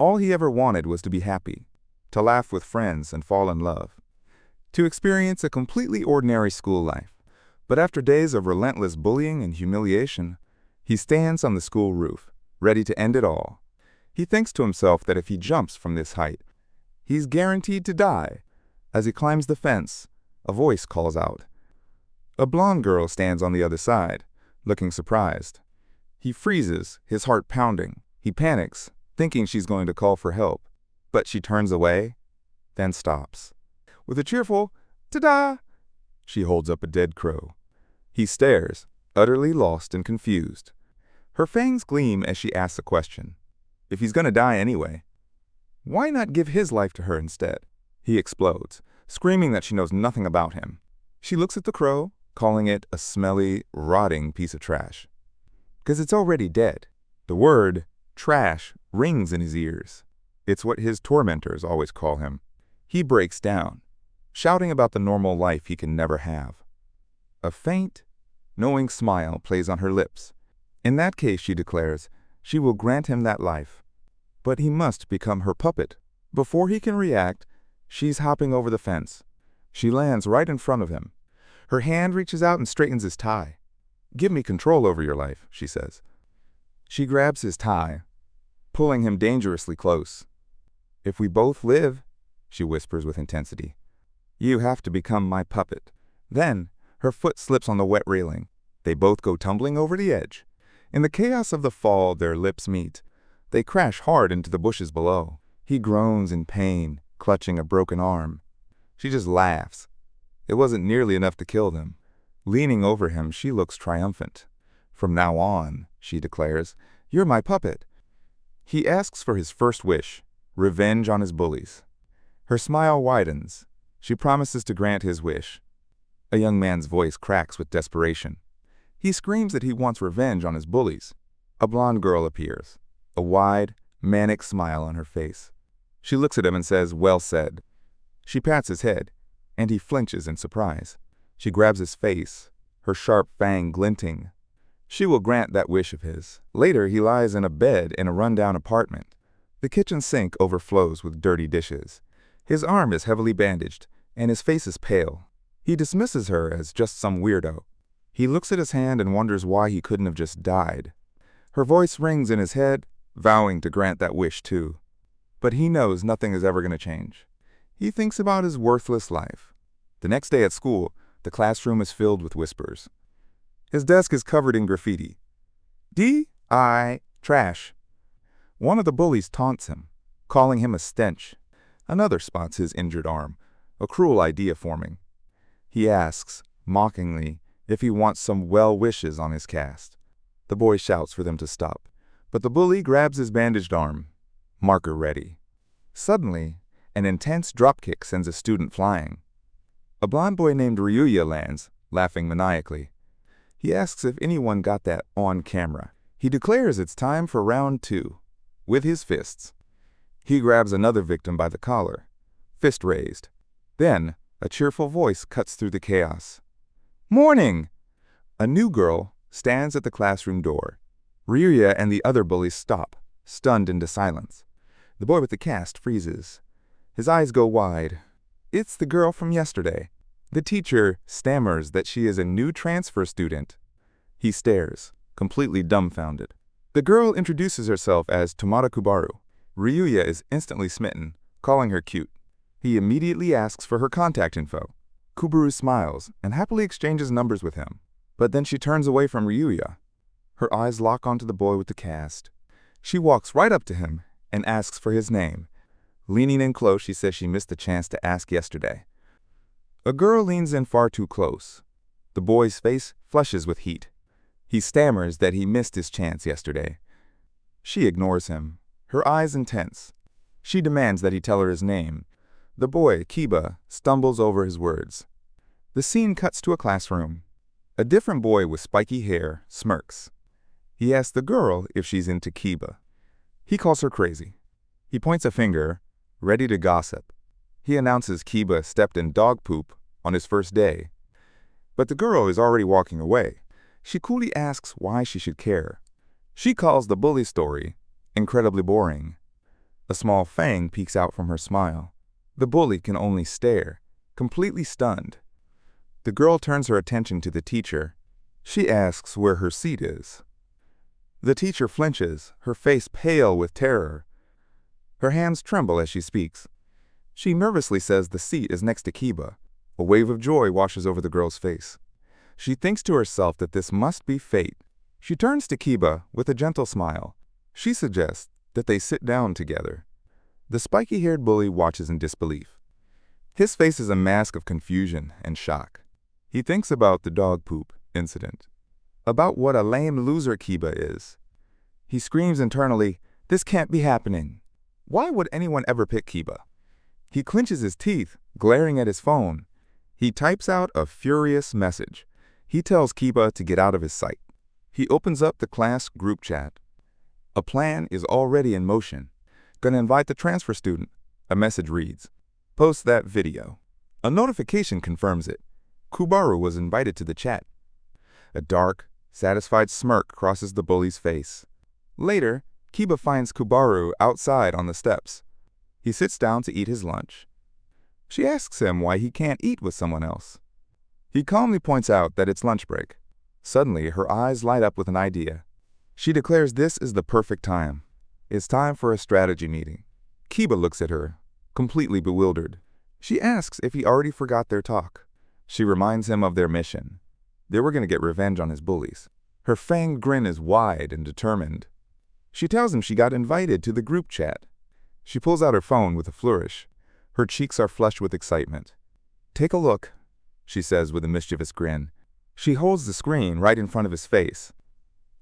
All he ever wanted was to be happy, to laugh with friends and fall in love, to experience a completely ordinary school life. But after days of relentless bullying and humiliation, he stands on the school roof, ready to end it all. He thinks to himself that if he jumps from this height, he's guaranteed to die. As he climbs the fence, a voice calls out. A blonde girl stands on the other side, looking surprised. He freezes, his heart pounding. He panics, thinking she's going to call for help. But she turns away, then stops. With a cheerful, "Ta-da!" she holds up a dead crow. He stares, utterly lost and confused. Her fangs gleam as she asks a question. If he's going to die anyway, why not give his life to her instead? He explodes, screaming that she knows nothing about him. She looks at the crow, calling it a smelly, rotting piece of trash. Because it's already dead. The word trash rings in his ears. It's what his tormentors always call him. He breaks down, shouting about the normal life he can never have. A faint, knowing smile plays on her lips. In that case, she declares, she will grant him that life. But he must become her puppet. Before he can react, she's hopping over the fence. She lands right in front of him. Her hand reaches out and straightens his tie. "Give me control over your life," she says. She grabs his tie, pulling him dangerously close. "If we both live," she whispers with intensity, "you have to become my puppet." Then, her foot slips on the wet railing. They both go tumbling over the edge. In the chaos of the fall, their lips meet. They crash hard into the bushes below. He groans in pain, clutching a broken arm. She just laughs. It wasn't nearly enough to kill them. Leaning over him, she looks triumphant. "From now on," she declares, "you're my puppet." He asks for his first wish, revenge on his bullies. Her smile widens. She promises to grant his wish. A young man's voice cracks with desperation. He screams that he wants revenge on his bullies. A blonde girl appears, a wide, manic smile on her face. She looks at him and says, "Well said." She pats his head, and he flinches in surprise. She grabs his face, her sharp fang glinting. She will grant that wish of his. Later, he lies in a bed in a rundown apartment. The kitchen sink overflows with dirty dishes. His arm is heavily bandaged, and his face is pale. He dismisses her as just some weirdo. He looks at his hand and wonders why he couldn't have just died. Her voice rings in his head, vowing to grant that wish too. But he knows nothing is ever going to change. He thinks about his worthless life. The next day at school, the classroom is filled with whispers. His desk is covered in graffiti. D.I. trash. One of the bullies taunts him, calling him a stench. Another spots his injured arm, a cruel idea forming. He asks, mockingly, if he wants some well wishes on his cast. The boy shouts for them to stop, but the bully grabs his bandaged arm, marker ready. Suddenly, an intense dropkick sends a student flying. A blond boy named Ryuya lands, laughing maniacally. He asks if anyone got that on camera. He declares it's time for round 2, with his fists. He grabs another victim by the collar, fist raised. Then, a cheerful voice cuts through the chaos. "Morning!" A new girl stands at the classroom door. Ryuya and the other bullies stop, stunned into silence. The boy with the cast freezes. His eyes go wide. It's the girl from yesterday. The teacher stammers that she is a new transfer student. He stares, completely dumbfounded. The girl introduces herself as Tomada Kubaru. Ryuya is instantly smitten, calling her cute. He immediately asks for her contact info. Kubaru smiles and happily exchanges numbers with him. But then she turns away from Ryuya. Her eyes lock onto the boy with the cast. She walks right up to him and asks for his name. Leaning in close, she says she missed the chance to ask yesterday. A girl leans in far too close. The boy's face flushes with heat. He stammers that he missed his chance yesterday. She ignores him, her eyes intense. She demands that he tell her his name. The boy, Kiba, stumbles over his words. The scene cuts to a classroom. A different boy with spiky hair smirks. He asks the girl if she's into Kiba. He calls her crazy. He points a finger, ready to gossip. He announces Kiba stepped in dog poop on his first day. But the girl is already walking away. She coolly asks why she should care. She calls the bully story incredibly boring. A small fang peeks out from her smile. The bully can only stare, completely stunned. The girl turns her attention to the teacher. She asks where her seat is. The teacher flinches, her face pale with terror. Her hands tremble as she speaks. She nervously says the seat is next to Kiba. A wave of joy washes over the girl's face. She thinks to herself that this must be fate. She turns to Kiba with a gentle smile. She suggests that they sit down together. The spiky-haired bully watches in disbelief. His face is a mask of confusion and shock. He thinks about the dog poop incident, about what a lame loser Kiba is. He screams internally, "This can't be happening. Why would anyone ever pick Kiba?" He clenches his teeth, glaring at his phone. He types out a furious message. He tells Kiba to get out of his sight. He opens up the class group chat. A plan is already in motion. Gonna invite the transfer student. A message reads, "Post that video." A notification confirms it. Kubaru was invited to the chat. A dark, satisfied smirk crosses the bully's face. Later, Kiba finds Kubaru outside on the steps. He sits down to eat his lunch. She asks him why he can't eat with someone else. He calmly points out that it's lunch break. Suddenly, her eyes light up with an idea. She declares this is the perfect time. It's time for a strategy meeting. Kiba looks at her, completely bewildered. She asks if he already forgot their talk. She reminds him of their mission. They were going to get revenge on his bullies. Her fanged grin is wide and determined. She tells him she got invited to the group chat. She pulls out her phone with a flourish. Her cheeks are flushed with excitement. "Take a look," she says with a mischievous grin. She holds the screen right in front of his face.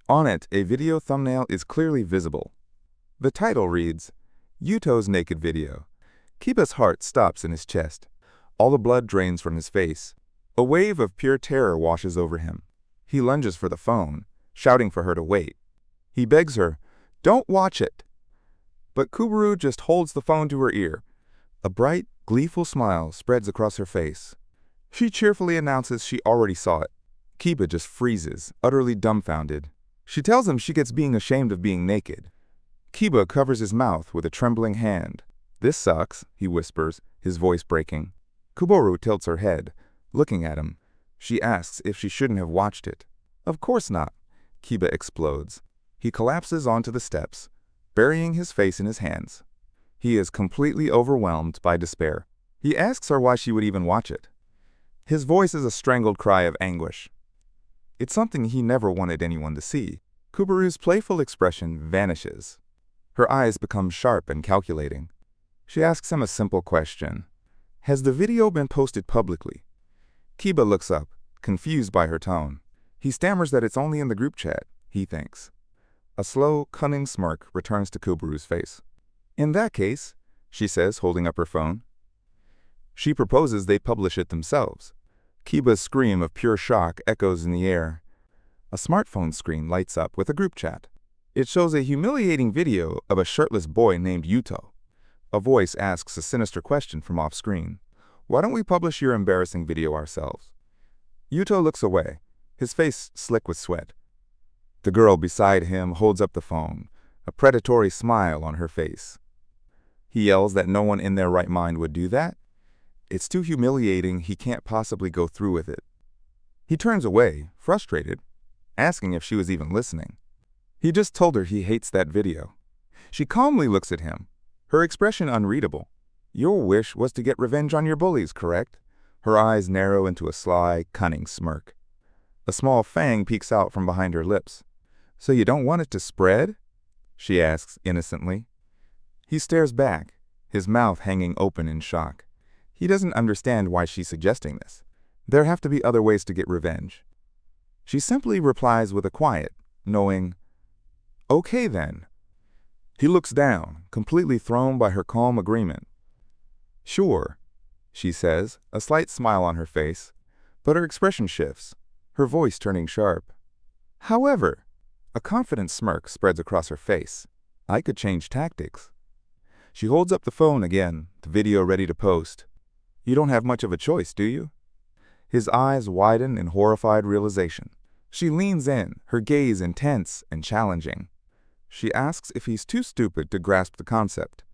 On it, a video thumbnail is clearly visible. The title reads, "Yuto's Naked Video." Kiba's heart stops in his chest. All the blood drains from his face. A wave of pure terror washes over him. He lunges for the phone, shouting for her to wait. He begs her, "Don't watch it." But Kubaru just holds the phone to her ear. A bright, gleeful smile spreads across her face. She cheerfully announces she already saw it. Kiba just freezes, utterly dumbfounded. She tells him she gets being ashamed of being naked. Kiba covers his mouth with a trembling hand. "This sucks," he whispers, his voice breaking. Kuboru tilts her head, looking at him. She asks if she shouldn't have watched it. "Of course not." Kiba explodes. He collapses onto the steps, burying his face in his hands. He is completely overwhelmed by despair. He asks her why she would even watch it. His voice is a strangled cry of anguish. It's something he never wanted anyone to see. Kubaru's playful expression vanishes. Her eyes become sharp and calculating. She asks him a simple question. "Has the video been posted publicly?" Kiba looks up, confused by her tone. He stammers that it's only in the group chat, he thinks. A slow, cunning smirk returns to Kubaru's face. "In that case," she says, holding up her phone. She proposes they publish it themselves. Kiba's scream of pure shock echoes in the air. A smartphone screen lights up with a group chat. It shows a humiliating video of a shirtless boy named Yuto. A voice asks a sinister question from off-screen. "Why don't we publish your embarrassing video ourselves?" Yuto looks away, his face slick with sweat. The girl beside him holds up the phone, a predatory smile on her face. He yells that no one in their right mind would do that. It's too humiliating, he can't possibly go through with it. He turns away, frustrated, asking if she was even listening. He just told her he hates that video. She calmly looks at him, her expression unreadable. "Your wish was to get revenge on your bullies, correct?" Her eyes narrow into a sly, cunning smirk. A small fang peeks out from behind her lips. "So you don't want it to spread?" she asks innocently. He stares back, his mouth hanging open in shock. He doesn't understand why she's suggesting this. There have to be other ways to get revenge. She simply replies with a quiet, knowing, "Okay then." He looks down, completely thrown by her calm agreement. "Sure," she says, a slight smile on her face, but her expression shifts, her voice turning sharp. "However," a confident smirk spreads across her face, "I could change tactics." She holds up the phone again, the video ready to post. "You don't have much of a choice, do you?" His eyes widen in horrified realization. She leans in, her gaze intense and challenging. She asks if he's too stupid to grasp the concept.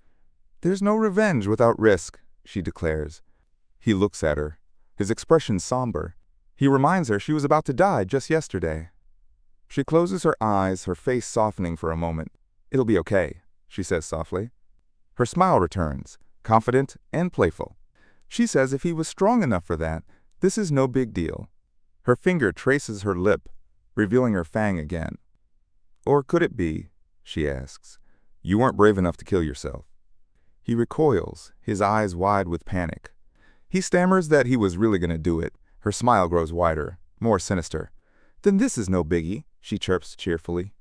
There's no revenge without risk, she declares. He looks at her, his expression somber. He reminds her she was about to die just yesterday. She closes her eyes, her face softening for a moment. It'll be okay, she says softly. Her smile returns, confident and playful. She says if he was strong enough for that, this is no big deal. Her finger traces her lip, revealing her fang again. Or could it be, she asks, you weren't brave enough to kill yourself? He recoils, his eyes wide with panic. He stammers that he was really going to do it. Her smile grows wider, more sinister. Then this is no biggie, she chirps cheerfully.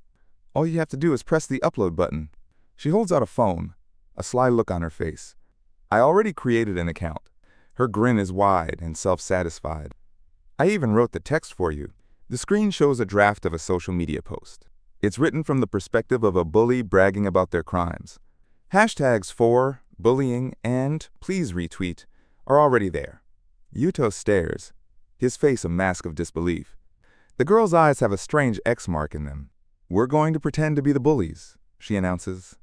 All you have to do is press the upload button. She holds out a phone, a sly look on her face. I already created an account. Her grin is wide and self-satisfied. I even wrote the text for you. The screen shows a draft of a social media post. It's written from the perspective of a bully bragging about their crimes. Hashtags for, bullying, and please retweet are already there. Yuto stares, his face a mask of disbelief. The girl's eyes have a strange X mark in them. We're going to pretend to be the bullies, she announces.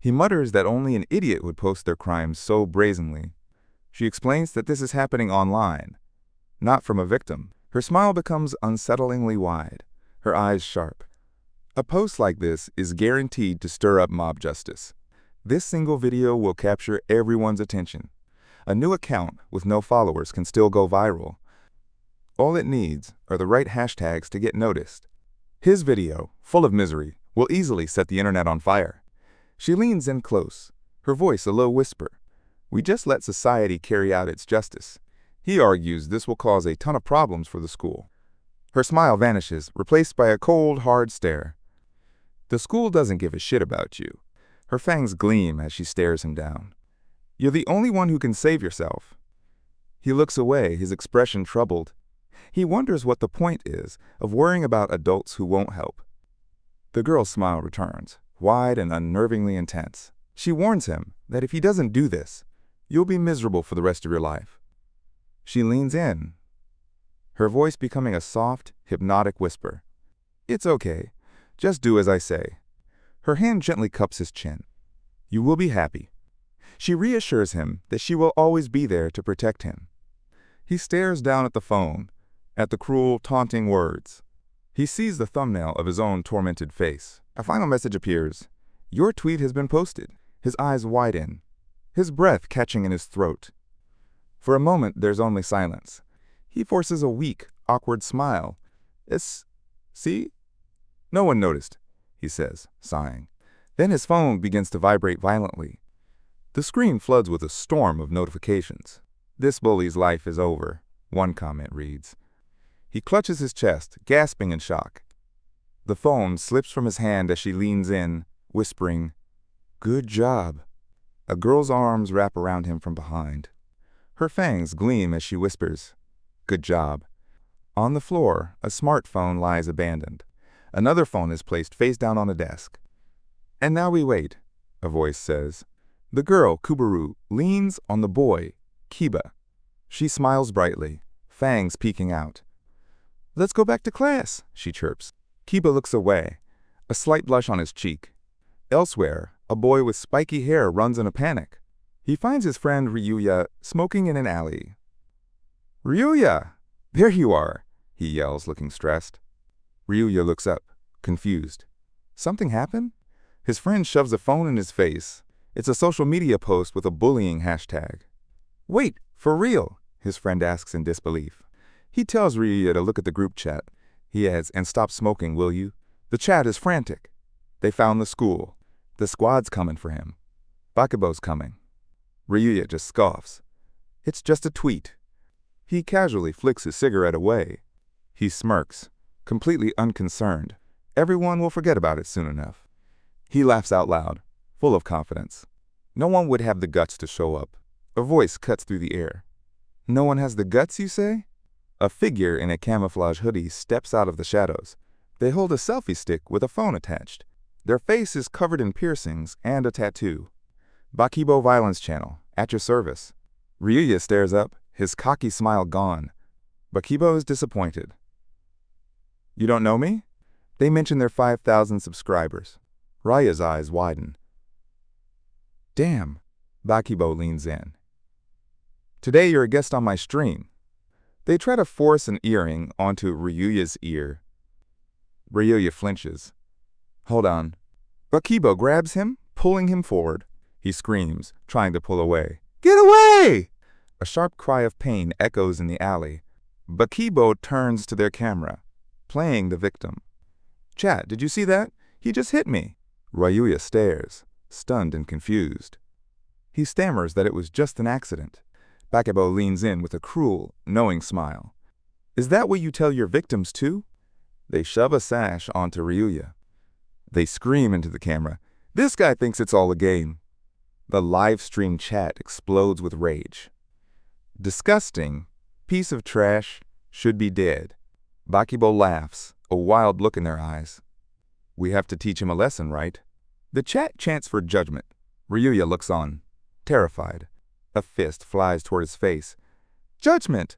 He mutters that only an idiot would post their crimes so brazenly. She explains that this is happening online, not from a victim. Her smile becomes unsettlingly wide, her eyes sharp. A post like this is guaranteed to stir up mob justice. This single video will capture everyone's attention. A new account with no followers can still go viral. All it needs are the right hashtags to get noticed. His video, full of misery, will easily set the internet on fire. She leans in close, her voice a low whisper. We just let society carry out its justice. He argues this will cause a ton of problems for the school. Her smile vanishes, replaced by a cold, hard stare. The school doesn't give a shit about you. Her fangs gleam as she stares him down. You're the only one who can save yourself. He looks away, his expression troubled. He wonders what the point is of worrying about adults who won't help. The girl's smile returns, wide and unnervingly intense. She warns him that if he doesn't do this, you'll be miserable for the rest of your life. She leans in, her voice becoming a soft, hypnotic whisper. It's okay. Just do as I say. Her hand gently cups his chin. You will be happy. She reassures him that she will always be there to protect him. He stares down at the phone, at the cruel, taunting words. He sees the thumbnail of his own tormented face. A final message appears. Your tweet has been posted. His eyes widen, his breath catching in his throat. For a moment, there's only silence. He forces a weak, awkward smile. See? No one noticed, he says, sighing. Then his phone begins to vibrate violently. The screen floods with a storm of notifications. This bully's life is over, one comment reads. He clutches his chest, gasping in shock. The phone slips from his hand as she leans in, whispering, Good job. A girl's arms wrap around him from behind. Her fangs gleam as she whispers, Good job. On the floor, a smartphone lies abandoned. Another phone is placed face down on a desk. And now we wait, a voice says. The girl, Kubaru, leans on the boy, Kiba. She smiles brightly, fangs peeking out. Let's go back to class, she chirps. Kiba looks away, a slight blush on his cheek. Elsewhere, a boy with spiky hair runs in a panic. He finds his friend Ryuya smoking in an alley. Ryuya! There you are, he yells, looking stressed. Ryuya looks up, confused. Something happened? His friend shoves a phone in his face. It's a social media post with a bullying hashtag. Wait, for real? His friend asks in disbelief. He tells Ryuya to look at the group chat. He adds, and stop smoking, will you? The chat is frantic. They found the school. The squad's coming for him. Bakubo's coming. Ryuya just scoffs. It's just a tweet. He casually flicks his cigarette away. He smirks, completely unconcerned. Everyone will forget about it soon enough. He laughs out loud, full of confidence. No one would have the guts to show up. A voice cuts through the air. No one has the guts, you say? A figure in a camouflage hoodie steps out of the shadows. They hold a selfie stick with a phone attached. Their face is covered in piercings and a tattoo. Bakubo Violence Channel, at your service. Ryuya stares up, his cocky smile gone. Bakubo is disappointed. You don't know me? They mention their 5,000 subscribers. Raya's eyes widen. Damn, Bakibo leans in. Today you're a guest on my stream. They try to force an earring onto Ryuya's ear. Ryuya flinches. Hold on. Bakibo grabs him, pulling him forward. He screams, trying to pull away. Get away! A sharp cry of pain echoes in the alley. Bakibo turns to their camera, playing the victim. Chat, did you see that? He just hit me. Ryuya stares, stunned and confused. He stammers that it was just an accident. Bakibo leans in with a cruel, knowing smile. Is that what you tell your victims too? They shove a sash onto Ryuya. They scream into the camera. This guy thinks it's all a game. The live stream chat explodes with rage. Disgusting. Piece of trash. Should be dead. Bakibo laughs, a wild look in their eyes. We have to teach him a lesson, right? The chat chants for judgment. Ryuya looks on, terrified. A fist flies toward his face. Judgment!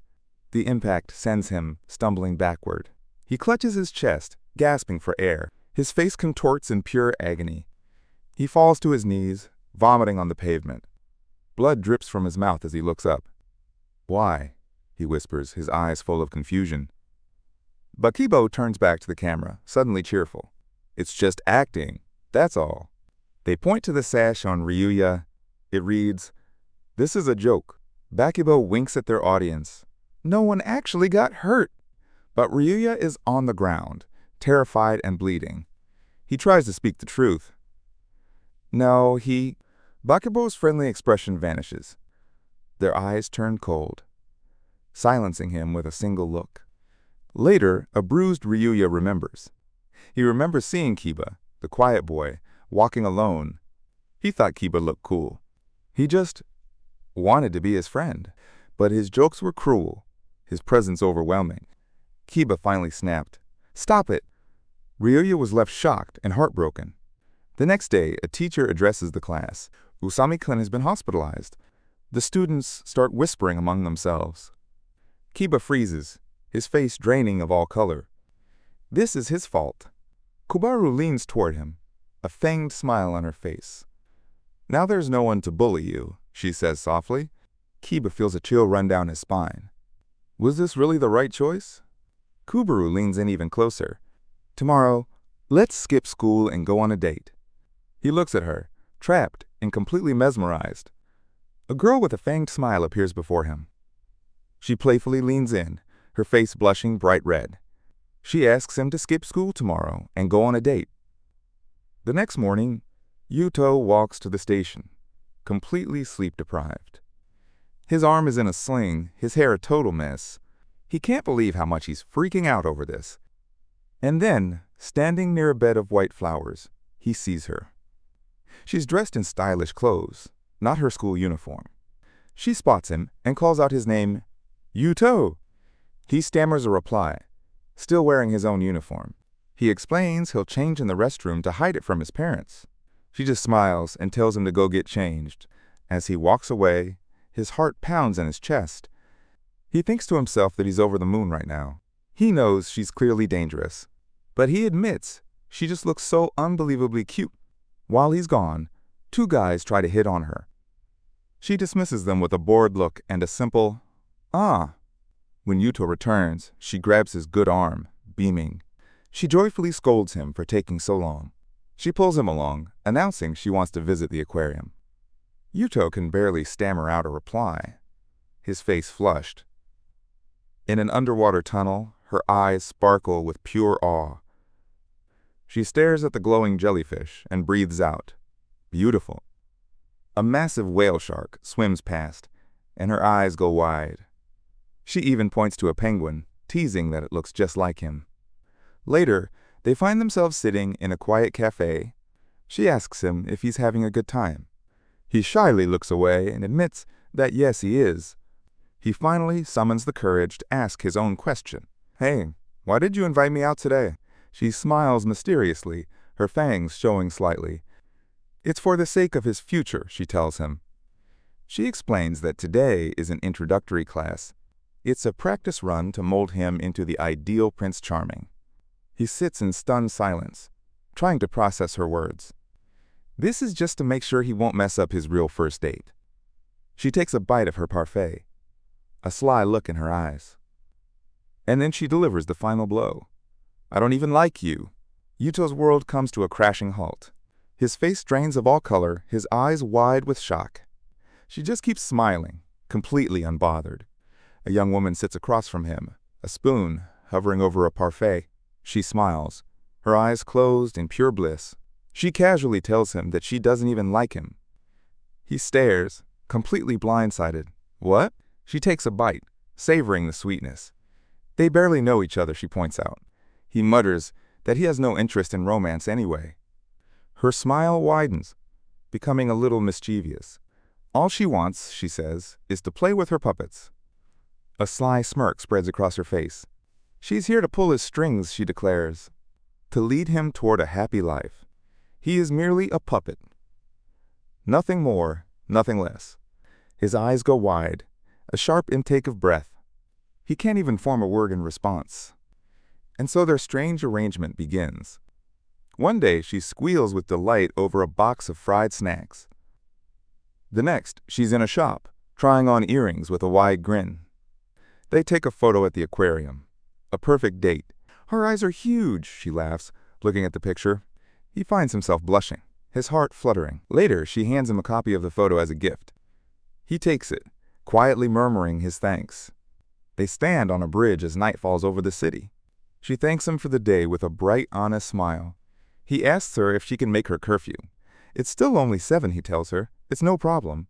The impact sends him stumbling backward. He clutches his chest, gasping for air. His face contorts in pure agony. He falls to his knees, vomiting on the pavement. Blood drips from his mouth as he looks up. Why? He whispers, his eyes full of confusion. Bakibo turns back to the camera, suddenly cheerful. It's just acting, that's all. They point to the sash on Ryuya. It reads, This is a joke. Bakibo winks at their audience. No one actually got hurt. But Ryuya is on the ground, terrified and bleeding. He tries to speak the truth. No, Bakibo's friendly expression vanishes. Their eyes turn cold, silencing him with a single look. Later, a bruised Ryuya remembers. He remembers seeing Kiba, the quiet boy, walking alone. He thought Kiba looked cool. He just wanted to be his friend. But his jokes were cruel, his presence overwhelming. Kiba finally snapped. Stop it! Ryuya was left shocked and heartbroken. The next day, a teacher addresses the class. Usami-kun has been hospitalized. The students start whispering among themselves. Kiba freezes, his face draining of all color. This is his fault. Kubaru leans toward him, a fanged smile on her face. Now there's no one to bully you, she says softly. Kiba feels a chill run down his spine. Was this really the right choice? Kubaru leans in even closer. Tomorrow, let's skip school and go on a date. He looks at her, trapped and completely mesmerized. A girl with a fanged smile appears before him. She playfully leans in, her face blushing bright red. She asks him to skip school tomorrow and go on a date. The next morning, Yuto walks to the station, completely sleep-deprived. His arm is in a sling, his hair a total mess. He can't believe how much he's freaking out over this. And then, standing near a bed of white flowers, he sees her. She's dressed in stylish clothes, not her school uniform. She spots him and calls out his name, Yuto. He stammers a reply, still wearing his own uniform. He explains he'll change in the restroom to hide it from his parents. She just smiles and tells him to go get changed. As he walks away, his heart pounds in his chest. He thinks to himself that he's over the moon right now. He knows she's clearly dangerous, but he admits she just looks so unbelievably cute. While he's gone, two guys try to hit on her. She dismisses them with a bored look and a simple, "Ah." When Yuto returns, she grabs his good arm, beaming. She joyfully scolds him for taking so long. She pulls him along, announcing she wants to visit the aquarium. Yuto can barely stammer out a reply, his face flushed. In an underwater tunnel, her eyes sparkle with pure awe. She stares at the glowing jellyfish and breathes out. Beautiful. A massive whale shark swims past, and her eyes go wide. She even points to a penguin, teasing that it looks just like him. Later, they find themselves sitting in a quiet cafe. She asks him if he's having a good time. He shyly looks away and admits that yes, he is. He finally summons the courage to ask his own question. Hey, why did you invite me out today? She smiles mysteriously, her fangs showing slightly. It's for the sake of his future, she tells him. She explains that today is an introductory class. It's a practice run to mold him into the ideal Prince Charming. He sits in stunned silence, trying to process her words. This is just to make sure he won't mess up his real first date. She takes a bite of her parfait, a sly look in her eyes. And then she delivers the final blow. I don't even like you. Yuto's world comes to a crashing halt. His face drains of all color, his eyes wide with shock. She just keeps smiling, completely unbothered. A young woman sits across from him, a spoon hovering over a parfait. She smiles, her eyes closed in pure bliss. She casually tells him that she doesn't even like him. He stares, completely blindsided. What? She takes a bite, savoring the sweetness. They barely know each other, she points out. He mutters that he has no interest in romance anyway. Her smile widens, becoming a little mischievous. All she wants, she says, is to play with her puppets. A sly smirk spreads across her face. She's here to pull his strings, she declares, to lead him toward a happy life. He is merely a puppet. Nothing more, nothing less. His eyes go wide, a sharp intake of breath. He can't even form a word in response. And so their strange arrangement begins. One day she squeals with delight over a box of fried snacks. The next, she's in a shop, trying on earrings with a wide grin. They take a photo at the aquarium. A perfect date. Her eyes are huge, she laughs, looking at the picture. He finds himself blushing, his heart fluttering. Later, she hands him a copy of the photo as a gift. He takes it, quietly murmuring his thanks. They stand on a bridge as night falls over the city. She thanks him for the day with a bright, honest smile. He asks her if she can make her curfew. It's still only 7, he tells her. It's no problem.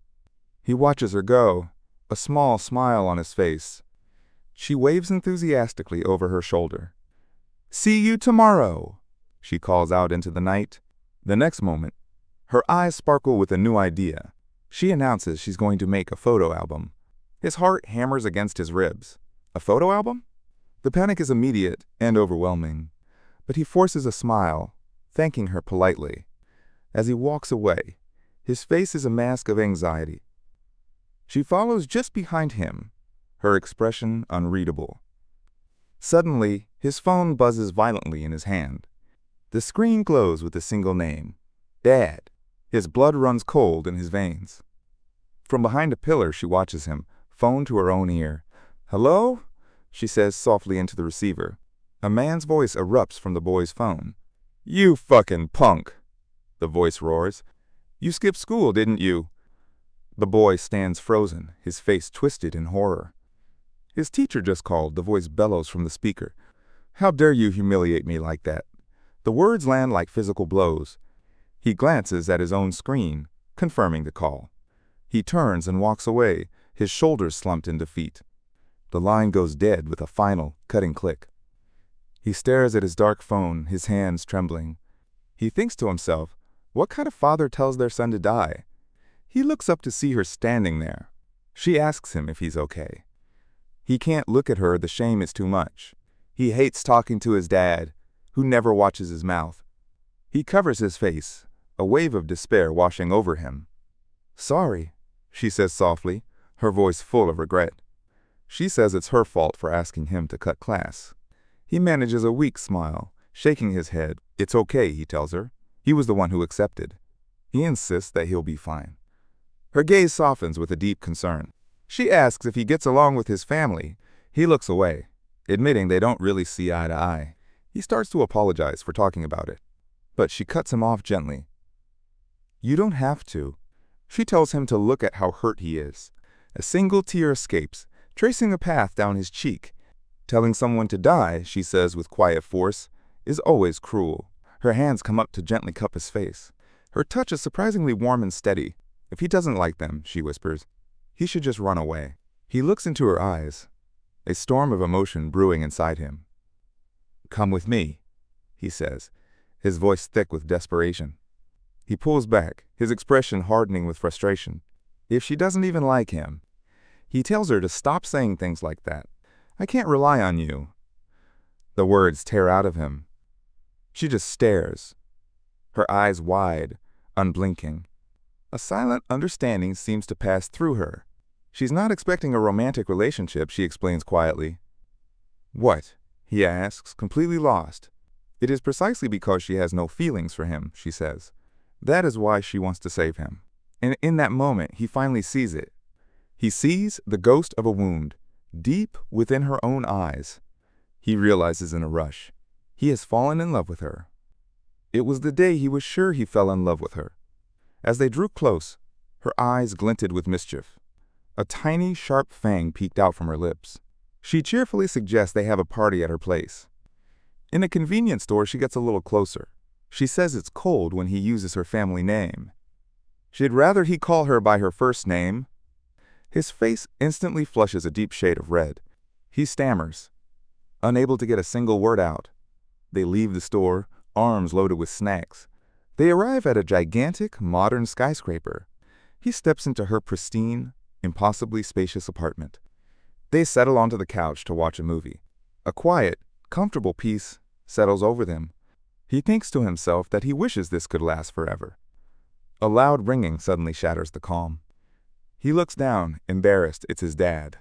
He watches her go, a small smile on his face. She waves enthusiastically over her shoulder. See you tomorrow, she calls out into the night. The next moment, her eyes sparkle with a new idea. She announces she's going to make a photo album. His heart hammers against his ribs. A photo album? The panic is immediate and overwhelming, but he forces a smile, thanking her politely. As he walks away, his face is a mask of anxiety. She follows just behind him, her expression unreadable. Suddenly, his phone buzzes violently in his hand. The screen glows with a single name, Dad. His blood runs cold in his veins. From behind a pillar, she watches him, phone to her own ear. Hello? She says softly into the receiver. A man's voice erupts from the boy's phone. You fucking punk, the voice roars. You skipped school, didn't you? The boy stands frozen, his face twisted in horror. His teacher just called, the voice bellows from the speaker. How dare you humiliate me like that? The words land like physical blows. He glances at his own screen, confirming the call. He turns and walks away, his shoulders slumped in defeat. The line goes dead with a final, cutting click. He stares at his dark phone, his hands trembling. He thinks to himself, what kind of father tells their son to die? He looks up to see her standing there. She asks him if he's okay. He can't look at her, the shame is too much. He hates talking to his dad, who never watches his mouth. He covers his face, a wave of despair washing over him. Sorry, she says softly, her voice full of regret. She says it's her fault for asking him to cut class. He manages a weak smile, shaking his head. It's okay, he tells her. He was the one who accepted. He insists that he'll be fine. Her gaze softens with a deep concern. She asks if he gets along with his family. He looks away, admitting they don't really see eye to eye. He starts to apologize for talking about it, but she cuts him off gently. You don't have to. She tells him to look at how hurt he is. A single tear escapes, tracing a path down his cheek. Telling someone to die, she says with quiet force, is always cruel. Her hands come up to gently cup his face. Her touch is surprisingly warm and steady. If he doesn't like them, she whispers, he should just run away. He looks into her eyes, a storm of emotion brewing inside him. Come with me, he says, his voice thick with desperation. He pulls back, his expression hardening with frustration. If she doesn't even like him, he tells her to stop saying things like that. I can't rely on you. The words tear out of him. She just stares, her eyes wide, unblinking. A silent understanding seems to pass through her. She's not expecting a romantic relationship, she explains quietly. What? He asks, completely lost. It is precisely because she has no feelings for him, she says. That is why she wants to save him. And in that moment, he finally sees it. He sees the ghost of a wound, deep within her own eyes. He realizes in a rush, he has fallen in love with her. It was the day he was sure he fell in love with her. As they drew close, her eyes glinted with mischief. A tiny, sharp fang peeked out from her lips. She cheerfully suggests they have a party at her place. In a convenience store, she gets a little closer. She says it's cold when he uses her family name. She'd rather he call her by her first name. His face instantly flushes a deep shade of red. He stammers, unable to get a single word out. They leave the store, arms loaded with snacks. They arrive at a gigantic, modern skyscraper. He steps into her pristine, impossibly spacious apartment. They settle onto the couch to watch a movie. A quiet, comfortable peace settles over them. He thinks to himself that he wishes this could last forever. A loud ringing suddenly shatters the calm. He looks down, embarrassed. It's his dad.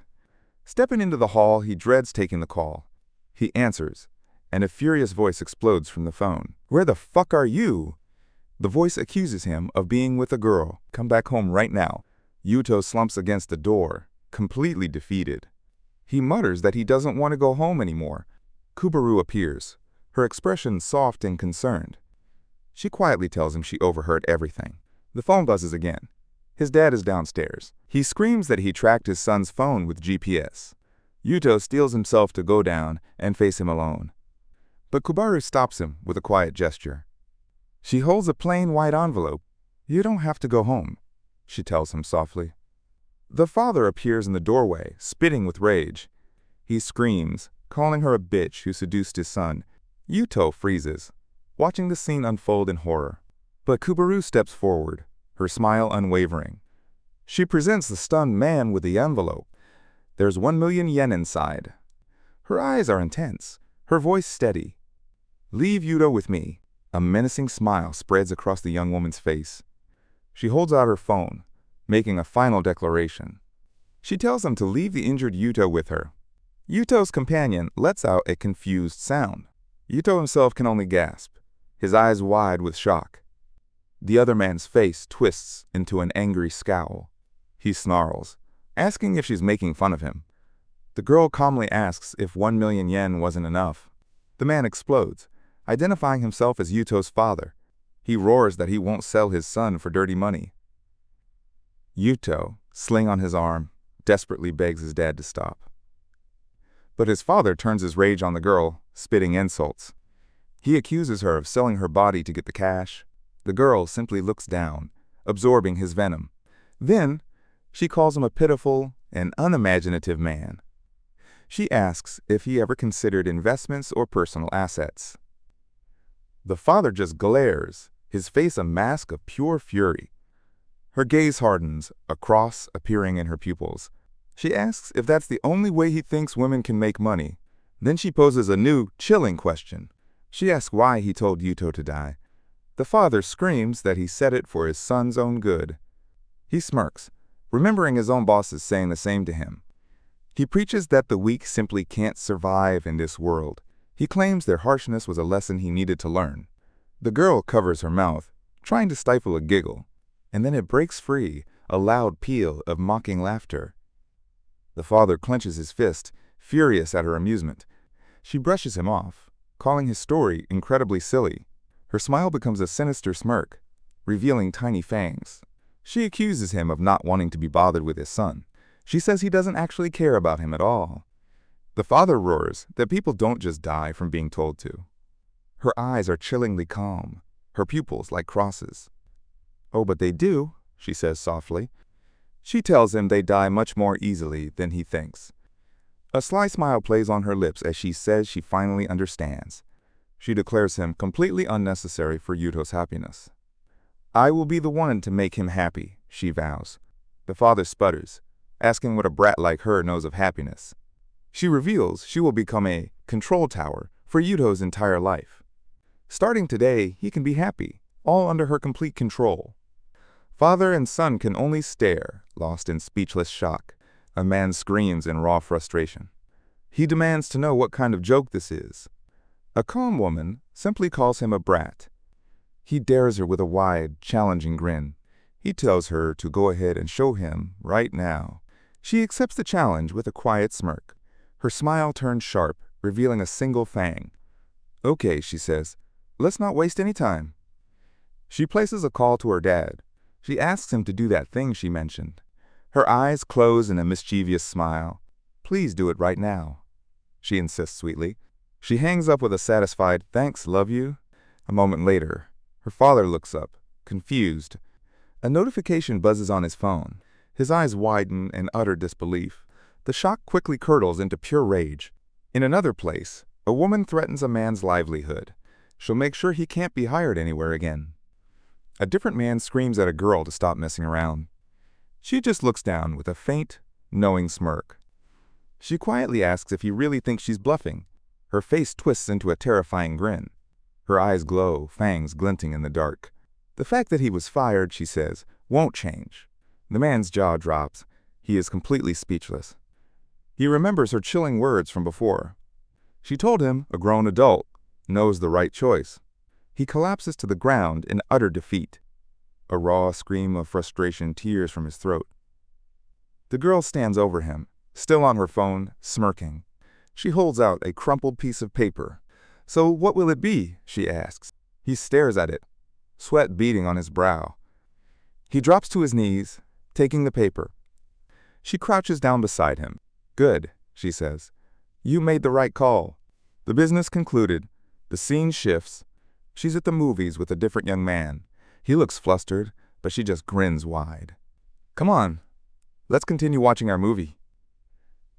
Stepping into the hall, he dreads taking the call. He answers, and a furious voice explodes from the phone. "Where the fuck are you?" The voice accuses him of being with a girl. "Come back home right now." Yuto slumps against the door, completely defeated. He mutters that he doesn't want to go home anymore. Kubaru appears, her expression soft and concerned. She quietly tells him she overheard everything. The phone buzzes again. His dad is downstairs. He screams that he tracked his son's phone with GPS. Yuto steels himself to go down and face him alone. But Kubaru stops him with a quiet gesture. She holds a plain white envelope. "You don't have to go home," she tells him softly. The father appears in the doorway, spitting with rage. He screams, calling her a bitch who seduced his son. Yuto freezes, watching the scene unfold in horror. But Kubaru steps forward, her smile unwavering. She presents the stunned man with the envelope. There's 1,000,000 yen inside. Her eyes are intense, her voice steady. "Leave Yuto with me." A menacing smile spreads across the young woman's face. She holds out her phone, making a final declaration. She tells him to leave the injured Yuto with her. Yuto's companion lets out a confused sound. Yuto himself can only gasp, his eyes wide with shock. The other man's face twists into an angry scowl. He snarls, asking if she's making fun of him. The girl calmly asks if 1,000,000 yen wasn't enough. The man explodes, identifying himself as Yuto's father. He roars that he won't sell his son for dirty money. Yuto, sling on his arm, desperately begs his dad to stop. But his father turns his rage on the girl, spitting insults. He accuses her of selling her body to get the cash. The girl simply looks down, absorbing his venom. Then, she calls him a pitiful and unimaginative man. She asks if he ever considered investments or personal assets. The father just glares, his face a mask of pure fury. Her gaze hardens, a cross appearing in her pupils. She asks if that's the only way he thinks women can make money. Then she poses a new, chilling question. She asks why he told Yuto to die. The father screams that he said it for his son's own good. He smirks, remembering his own bosses saying the same to him. He preaches that the weak simply can't survive in this world. He claims their harshness was a lesson he needed to learn. The girl covers her mouth, trying to stifle a giggle, and then it breaks free, a loud peal of mocking laughter. The father clenches his fist, furious at her amusement. She brushes him off, calling his story incredibly silly. Her smile becomes a sinister smirk, revealing tiny fangs. She accuses him of not wanting to be bothered with his son. She says he doesn't actually care about him at all. The father roars that people don't just die from being told to. Her eyes are chillingly calm, her pupils like crosses. "Oh, but they do," she says softly. She tells him they die much more easily than he thinks. A sly smile plays on her lips as she says she finally understands. She declares him completely unnecessary for Yuto's happiness. "I will be the one to make him happy," she vows. The father sputters, asking what a brat like her knows of happiness. She reveals she will become a control tower for Yuto's entire life. Starting today, he can be happy, all under her complete control. Father and son can only stare, lost in speechless shock. A man screams in raw frustration. He demands to know what kind of joke this is. A calm woman simply calls him a brat. He dares her with a wide, challenging grin. He tells her to go ahead and show him right now. She accepts the challenge with a quiet smirk. Her smile turns sharp, revealing a single fang. "Okay," she says. "Let's not waste any time." She places a call to her dad. She asks him to do that thing she mentioned. Her eyes close in a mischievous smile. "Please do it right now," she insists sweetly. She hangs up with a satisfied, "Thanks, love you." A moment later, her father looks up, confused. A notification buzzes on his phone. His eyes widen in utter disbelief. The shock quickly curdles into pure rage. In another place, a woman threatens a man's livelihood. She'll make sure he can't be hired anywhere again. A different man screams at a girl to stop messing around. She just looks down with a faint, knowing smirk. She quietly asks if he really thinks she's bluffing. Her face twists into a terrifying grin. Her eyes glow, fangs glinting in the dark. The fact that he was fired, she says, won't change. The man's jaw drops. He is completely speechless. He remembers her chilling words from before. She told him a grown adult knows the right choice. He collapses to the ground in utter defeat. A raw scream of frustration tears from his throat. The girl stands over him, still on her phone, smirking. She holds out a crumpled piece of paper. "So what will it be?" she asks. He stares at it, sweat beading on his brow. He drops to his knees, taking the paper. She crouches down beside him. "Good," she says. "You made the right call." The business concluded. The scene shifts. She's at the movies with a different young man. He looks flustered, but she just grins wide. "Come on, let's continue watching our movie."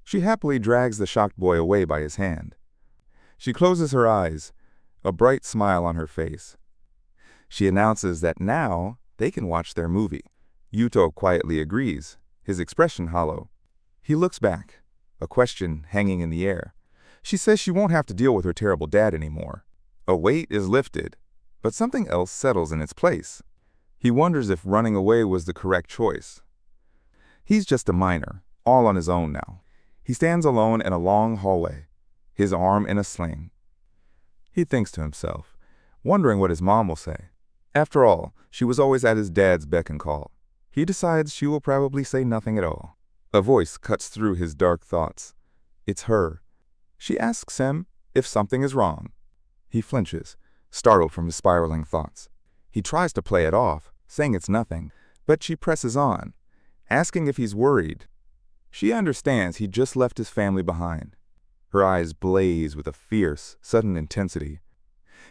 She happily drags the shocked boy away by his hand. She closes her eyes, a bright smile on her face. She announces that now they can watch their movie. Yuto quietly agrees, his expression hollow. He looks back, a question hanging in the air. She says she won't have to deal with her terrible dad anymore. A weight is lifted, but something else settles in its place. He wonders if running away was the correct choice. He's just a minor, all on his own now. He stands alone in a long hallway, his arm in a sling. He thinks to himself, wondering what his mom will say. After all, she was always at his dad's beck and call. He decides she will probably say nothing at all. A voice cuts through his dark thoughts. It's her. She asks him if something is wrong. He flinches, startled from his spiraling thoughts. He tries to play it off, saying it's nothing, but she presses on, asking if he's worried. She understands he just left his family behind. Her eyes blaze with a fierce, sudden intensity.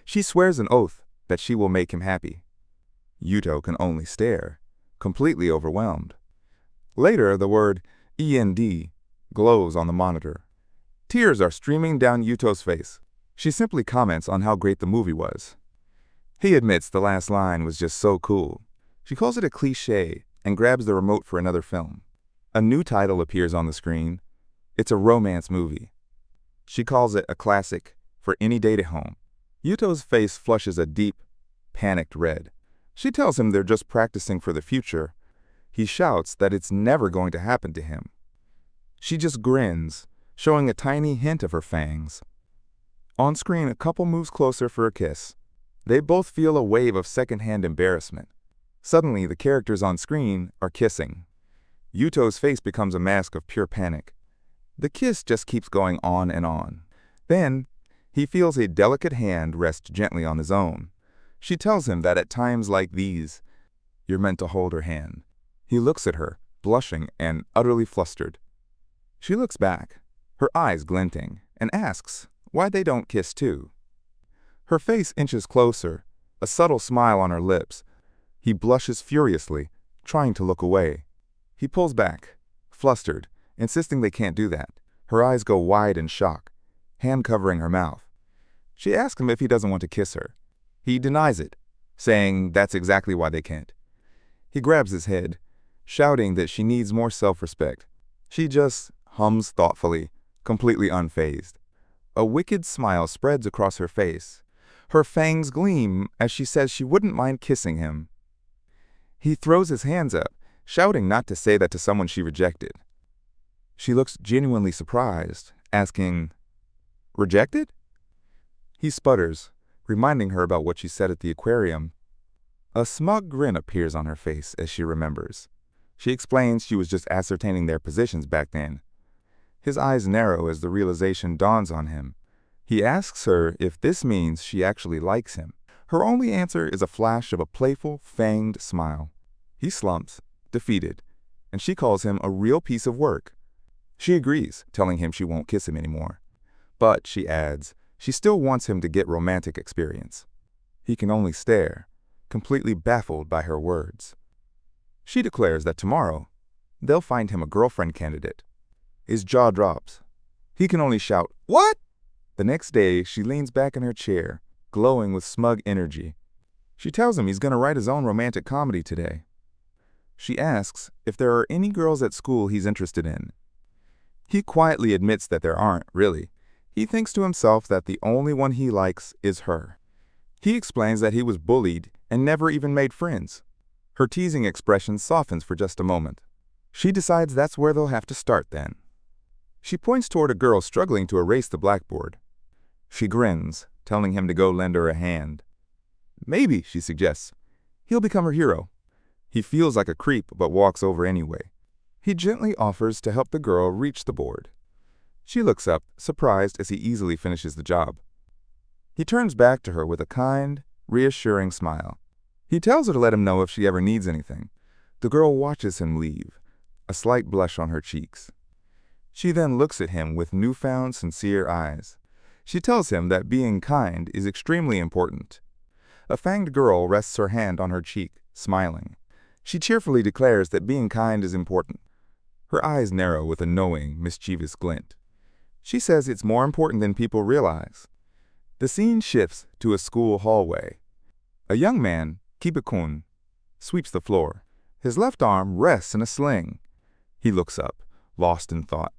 She swears an oath that she will make him happy. Yuto can only stare, completely overwhelmed. Later, the word END glows on the monitor. Tears are streaming down Yuto's face. She simply comments on how great the movie was. He admits the last line was just so cool. She calls it a cliché and grabs the remote for another film. A new title appears on the screen. It's a romance movie. She calls it a classic for any date at home. Yuto's face flushes a deep, panicked red. She tells him they're just practicing for the future. He shouts that it's never going to happen to him. She just grins, showing a tiny hint of her fangs. On screen, a couple moves closer for a kiss. They both feel a wave of secondhand embarrassment. Suddenly, the characters on screen are kissing. Yuto's face becomes a mask of pure panic. The kiss just keeps going on and on. Then, he feels a delicate hand rest gently on his own. She tells him that at times like these, you're meant to hold her hand. He looks at her, blushing and utterly flustered. She looks back, her eyes glinting, and asks why they don't kiss too. Her face inches closer, a subtle smile on her lips. He blushes furiously, trying to look away. He pulls back, flustered, insisting they can't do that. Her eyes go wide in shock, hand covering her mouth. She asks him if he doesn't want to kiss her. He denies it, saying that's exactly why they can't. He grabs his head, shouting that she needs more self-respect. She just hums thoughtfully, completely unfazed. A wicked smile spreads across her face. Her fangs gleam as she says she wouldn't mind kissing him. He throws his hands up, shouting not to say that to someone she rejected. She looks genuinely surprised, asking, "Rejected?" He sputters, reminding her about what she said at the aquarium. A smug grin appears on her face as she remembers. She explains she was just ascertaining their positions back then. His eyes narrow as the realization dawns on him. He asks her if this means she actually likes him. Her only answer is a flash of a playful, fanged smile. He slumps, defeated, and she calls him a real piece of work. She agrees, telling him she won't kiss him anymore. But, she adds, she still wants him to get romantic experience. He can only stare, completely baffled by her words. She declares that tomorrow, they'll find him a girlfriend candidate. His jaw drops. He can only shout, "What?" The next day, she leans back in her chair, glowing with smug energy. She tells him he's going to write his own romantic comedy today. She asks if there are any girls at school he's interested in. He quietly admits that there aren't, really. He thinks to himself that the only one he likes is her. He explains that he was bullied and never even made friends. Her teasing expression softens for just a moment. She decides that's where they'll have to start then. She points toward a girl struggling to erase the blackboard. She grins, telling him to go lend her a hand. Maybe, she suggests, he'll become her hero. He feels like a creep but walks over anyway. He gently offers to help the girl reach the board. She looks up, surprised as he easily finishes the job. He turns back to her with a kind, reassuring smile. He tells her to let him know if she ever needs anything. The girl watches him leave, a slight blush on her cheeks. She then looks at him with newfound sincere eyes. She tells him that being kind is extremely important. A fanged girl rests her hand on her cheek, smiling. She cheerfully declares that being kind is important. Her eyes narrow with a knowing, mischievous glint. She says it's more important than people realize. The scene shifts to a school hallway. A young man, Kiba-kun, sweeps the floor. His left arm rests in a sling. He looks up, lost in thought.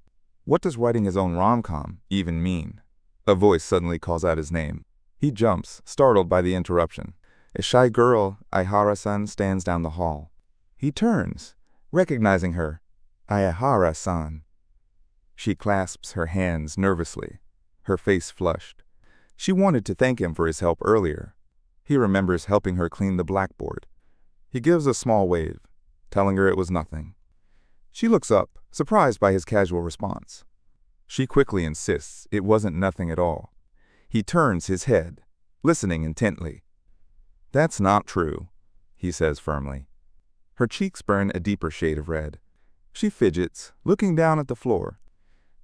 What does writing his own rom-com even mean? A voice suddenly calls out his name. He jumps, startled by the interruption. A shy girl, Aihara-san, stands down the hall. He turns, recognizing her. Aihara-san. She clasps her hands nervously, her face flushed. She wanted to thank him for his help earlier. He remembers helping her clean the blackboard. He gives a small wave, telling her it was nothing. She looks up, surprised by his casual response. She quickly insists it wasn't nothing at all. He turns his head, listening intently. "That's not true," he says firmly. Her cheeks burn a deeper shade of red. She fidgets, looking down at the floor.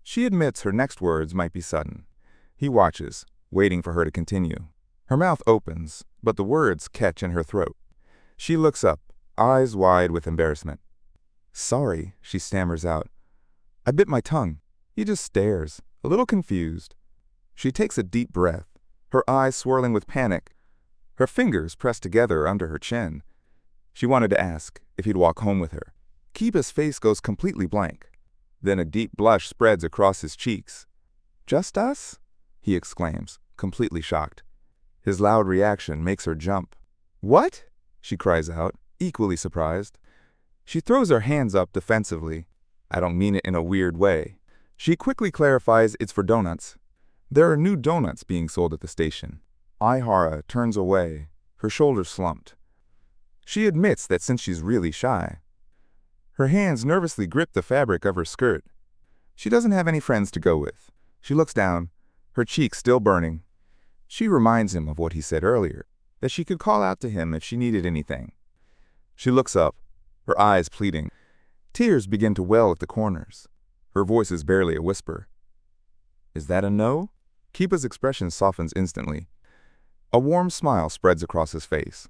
She admits her next words might be sudden. He watches, waiting for her to continue. Her mouth opens, but the words catch in her throat. She looks up, eyes wide with embarrassment. "Sorry," she stammers out. "I bit my tongue." He just stares, a little confused. She takes a deep breath, her eyes swirling with panic, her fingers pressed together under her chin. She wanted to ask if he'd walk home with her. Kiba's face goes completely blank. Then a deep blush spreads across his cheeks. "Just us?" he exclaims, completely shocked. His loud reaction makes her jump. "What?" she cries out, equally surprised. She throws her hands up defensively. "I don't mean it in a weird way." She quickly clarifies it's for donuts. There are new donuts being sold at the station. Aihara turns away, her shoulders slumped. She admits that since she's really shy. Her hands nervously grip the fabric of her skirt. She doesn't have any friends to go with. She looks down, her cheeks still burning. She reminds him of what he said earlier, that she could call out to him if she needed anything. She looks up, her eyes pleading. Tears begin to well at the corners. Her voice is barely a whisper. "Is that a no?" Kiba's expression softens instantly. A warm smile spreads across his face.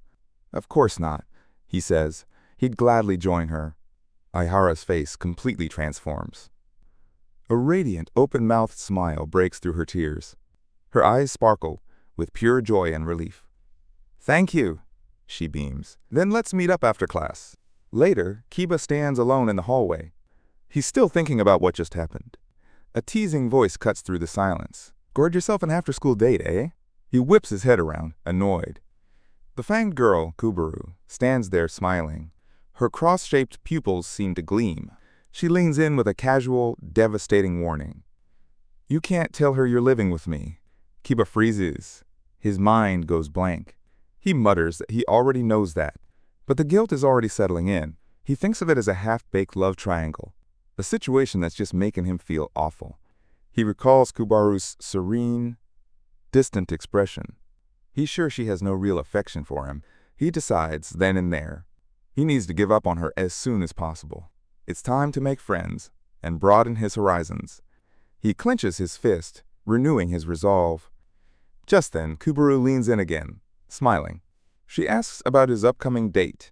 "Of course not," he says. He'd gladly join her. Aihara's face completely transforms. A radiant, open-mouthed smile breaks through her tears. Her eyes sparkle with pure joy and relief. "Thank you," she beams. "Then let's meet up after class." Later, Kiba stands alone in the hallway. He's still thinking about what just happened. A teasing voice cuts through the silence. "Gored yourself an after-school date, eh?" He whips his head around, annoyed. The fanged girl, Kubaru, stands there smiling. Her cross-shaped pupils seem to gleam. She leans in with a casual, devastating warning. "You can't tell her you're living with me." Kiba freezes. His mind goes blank. He mutters that he already knows that, but the guilt is already settling in. He thinks of it as a half-baked love triangle, a situation that's just making him feel awful. He recalls Kubaru's serene, distant expression. He's sure she has no real affection for him. He decides, then and there, he needs to give up on her as soon as possible. It's time to make friends and broaden his horizons. He clenches his fist, renewing his resolve. Just then, Kubaru leans in again, smiling. She asks about his upcoming date.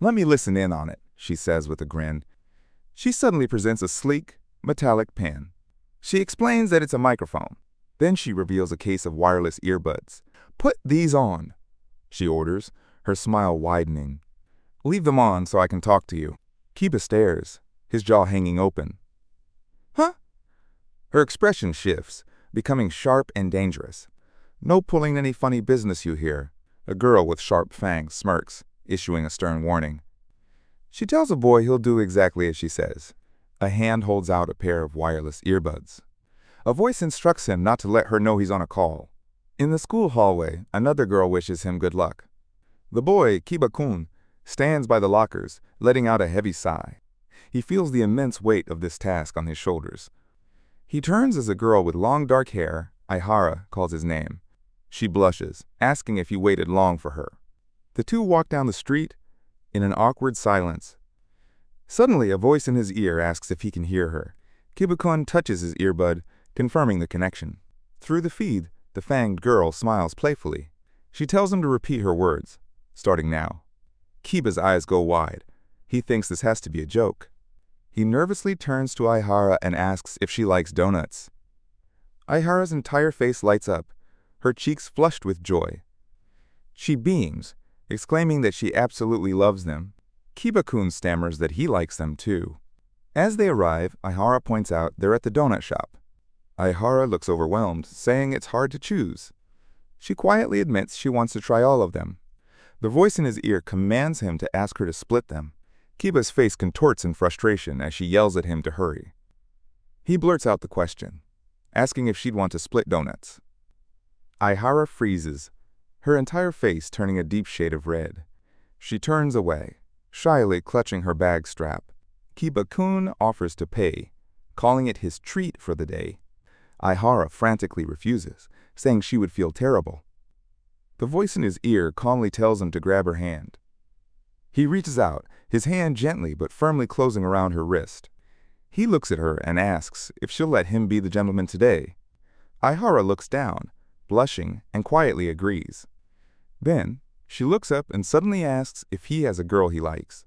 "Let me listen in on it," she says with a grin. She suddenly presents a sleek, metallic pen. She explains that it's a microphone. Then she reveals a case of wireless earbuds. "Put these on," she orders, her smile widening. "Leave them on so I can talk to you." Kiba stares, his jaw hanging open. "Huh?" Her expression shifts, becoming sharp and dangerous. "No pulling any funny business, you hear." A girl with sharp fangs smirks, issuing a stern warning. She tells a boy he'll do exactly as she says. A hand holds out a pair of wireless earbuds. A voice instructs him not to let her know he's on a call. In the school hallway, another girl wishes him good luck. The boy, Kiba-kun, stands by the lockers, letting out a heavy sigh. He feels the immense weight of this task on his shoulders. He turns as a girl with long dark hair, Aihara, calls his name. She blushes, asking if he waited long for her. The two walk down the street in an awkward silence. Suddenly, a voice in his ear asks if he can hear her. Kiba-kun touches his earbud, confirming the connection. Through the feed, the fanged girl smiles playfully. She tells him to repeat her words, starting now. Kiba's eyes go wide. He thinks this has to be a joke. He nervously turns to Aihara and asks if she likes donuts. Aihara's entire face lights up, her cheeks flushed with joy. She beams, exclaiming that she absolutely loves them. Kiba-kun stammers that he likes them too. As they arrive, Aihara points out they're at the donut shop. Aihara looks overwhelmed, saying it's hard to choose. She quietly admits she wants to try all of them. The voice in his ear commands him to ask her to split them. Kiba's face contorts in frustration as she yells at him to hurry. He blurts out the question, asking if she'd want to split donuts. Aihara freezes, her entire face turning a deep shade of red. She turns away, shyly clutching her bag strap. Kiba-kun offers to pay, calling it his treat for the day. Aihara frantically refuses, saying she would feel terrible. The voice in his ear calmly tells him to grab her hand. He reaches out, his hand gently but firmly closing around her wrist. He looks at her and asks if she'll let him be the gentleman today. Aihara looks down, blushing, and quietly agrees. Then, she looks up and suddenly asks if he has a girl he likes.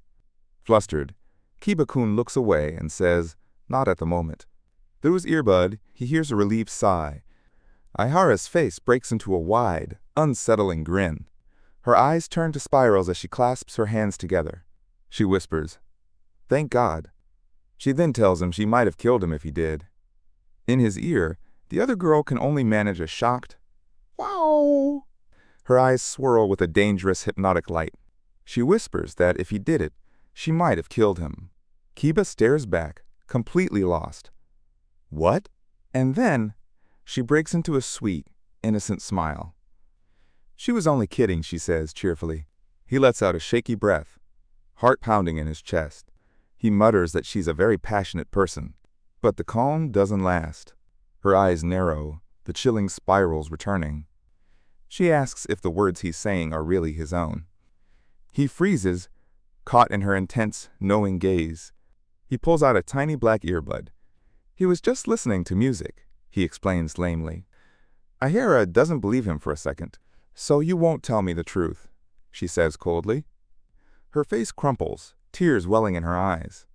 Flustered, Kiba-kun looks away and says, "Not at the moment." Through his earbud, he hears a relieved sigh. Aihara's face breaks into a wide, unsettling grin. Her eyes turn to spirals as she clasps her hands together. She whispers, "Thank God." She then tells him she might have killed him if he did. In his ear, the other girl can only manage a shocked, "Wow!" Her eyes swirl with a dangerous, hypnotic light. She whispers that if he did it, she might have killed him. Kiba stares back, completely lost. What? And then, she breaks into a sweet, innocent smile. She was only kidding, she says cheerfully. He lets out a shaky breath, heart pounding in his chest. He mutters that she's a very passionate person. But the calm doesn't last. Her eyes narrow, the chilling spirals returning. She asks if the words he's saying are really his own. He freezes, caught in her intense, knowing gaze. He pulls out a tiny black earbud. He was just listening to music, he explains lamely. Aihara doesn't believe him for a second. "So you won't tell me the truth," she says coldly. Her face crumples, tears welling in her eyes.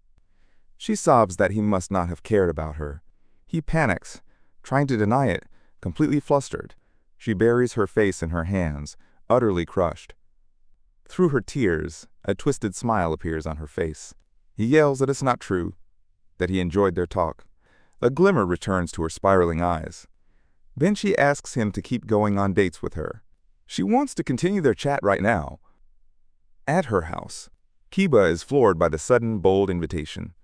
She sobs that he must not have cared about her. He panics, trying to deny it, completely flustered. She buries her face in her hands, utterly crushed. Through her tears, a twisted smile appears on her face. He yells that it's not true, that he enjoyed their talk. A glimmer returns to her spiraling eyes. Then she asks him to keep going on dates with her. She wants to continue their chat right now. At her house, Kiba is floored by the sudden, bold invitation.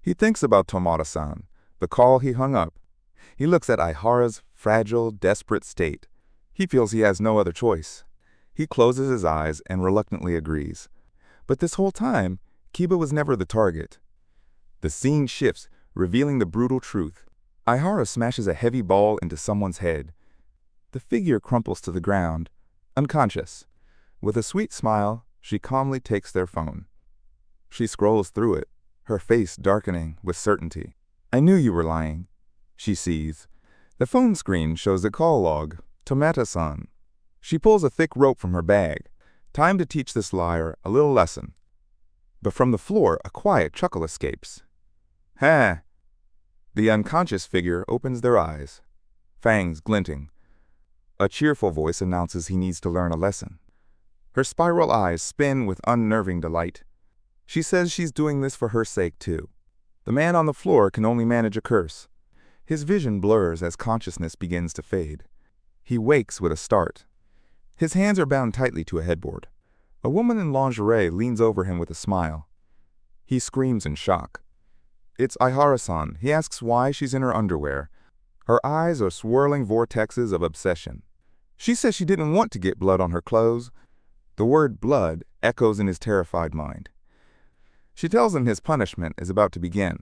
He thinks about Tomada-san, the call he hung up. He looks at Aihara's fragile, desperate state. He feels he has no other choice. He closes his eyes and reluctantly agrees. But this whole time, Kiba was never the target. The scene shifts, revealing the brutal truth. Aihara smashes a heavy ball into someone's head. The figure crumples to the ground, unconscious. With a sweet smile, she calmly takes their phone. She scrolls through it, her face darkening with certainty. "I knew you were lying," she sees. The phone screen shows a call log, Tomata-san. She pulls a thick rope from her bag. Time to teach this liar a little lesson. But from the floor, a quiet chuckle escapes. "Ha!" The unconscious figure opens their eyes, fangs glinting. A cheerful voice announces he needs to learn a lesson. Her spiral eyes spin with unnerving delight. She says she's doing this for her sake, too. The man on the floor can only manage a curse. His vision blurs as consciousness begins to fade. He wakes with a start. His hands are bound tightly to a headboard. A woman in lingerie leans over him with a smile. He screams in shock. It's Aihara-san. He asks why she's in her underwear. Her eyes are swirling vortexes of obsession. She says she didn't want to get blood on her clothes. The word blood echoes in his terrified mind. She tells him his punishment is about to begin.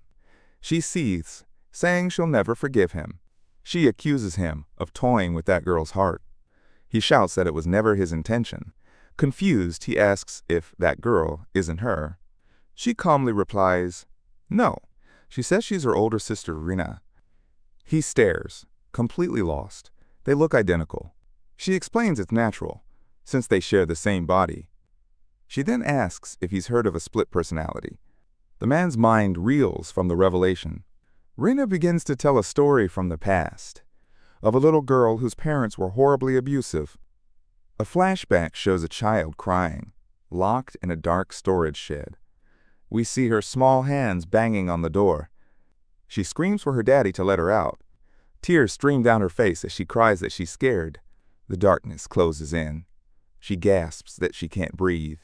She seethes, saying she'll never forgive him. She accuses him of toying with that girl's heart. He shouts that it was never his intention. Confused, he asks if that girl isn't her. She calmly replies, no. She says she's her older sister, Rina. He stares, completely lost. They look identical. She explains it's natural, since they share the same body. She then asks if he's heard of a split personality. The man's mind reels from the revelation. Rina begins to tell a story from the past, of a little girl whose parents were horribly abusive. A flashback shows a child crying, locked in a dark storage shed. We see her small hands banging on the door. She screams for her daddy to let her out. Tears stream down her face as she cries that she's scared. The darkness closes in. She gasps that she can't breathe.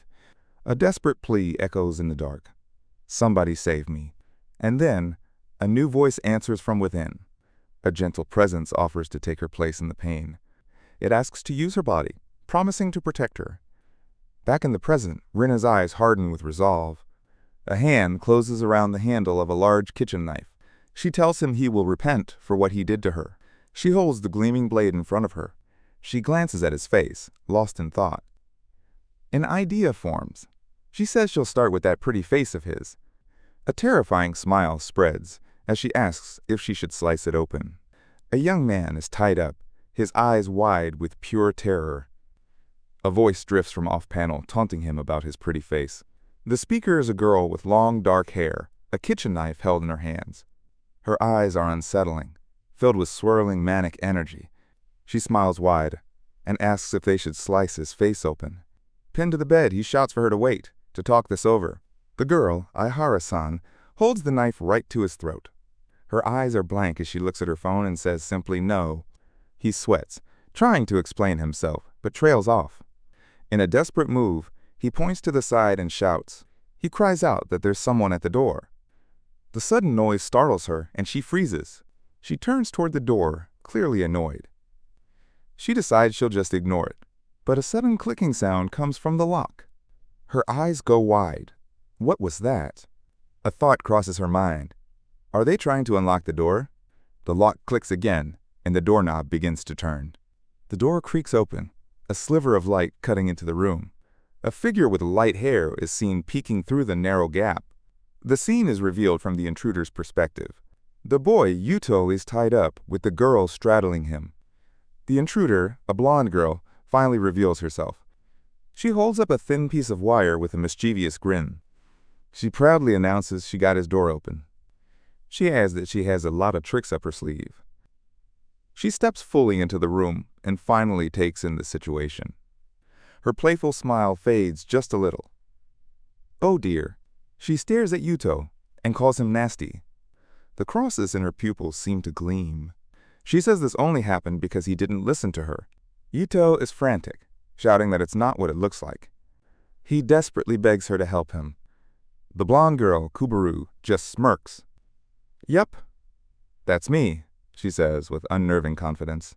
A desperate plea echoes in the dark. Somebody save me. And then, a new voice answers from within. A gentle presence offers to take her place in the pain. It asks to use her body, promising to protect her. Back in the present, Rina's eyes harden with resolve. A hand closes around the handle of a large kitchen knife. She tells him he will repent for what he did to her. She holds the gleaming blade in front of her. She glances at his face, lost in thought. An idea forms. She says she'll start with that pretty face of his. A terrifying smile spreads as she asks if she should slice it open. A young man is tied up, his eyes wide with pure terror. A voice drifts from off-panel, taunting him about his pretty face. The speaker is a girl with long, dark hair, a kitchen knife held in her hands. Her eyes are unsettling, filled with swirling manic energy. She smiles wide and asks if they should slice his face open. Pinned to the bed, he shouts for her to wait, to talk this over. The girl, Aihara-san, holds the knife right to his throat. Her eyes are blank as she looks at her phone and says simply no. He sweats, trying to explain himself, but trails off. In a desperate move, he points to the side and shouts. He cries out that there's someone at the door. The sudden noise startles her, and she freezes. She turns toward the door, clearly annoyed. She decides she'll just ignore it, but a sudden clicking sound comes from the lock. Her eyes go wide. What was that? A thought crosses her mind. Are they trying to unlock the door? The lock clicks again, and the doorknob begins to turn. The door creaks open, a sliver of light cutting into the room. A figure with light hair is seen peeking through the narrow gap. The scene is revealed from the intruder's perspective. The boy, Yuto, is tied up, with the girl straddling him. The intruder, a blonde girl, finally reveals herself. She holds up a thin piece of wire with a mischievous grin. She proudly announces she got his door open. She adds that she has a lot of tricks up her sleeve. She steps fully into the room and finally takes in the situation. Her playful smile fades just a little. Oh dear. She stares at Yuto and calls him nasty. The crosses in her pupils seem to gleam. She says this only happened because he didn't listen to her. Yuto is frantic, shouting that it's not what it looks like. He desperately begs her to help him. The blonde girl, Kubaru, just smirks. Yep, that's me, she says with unnerving confidence.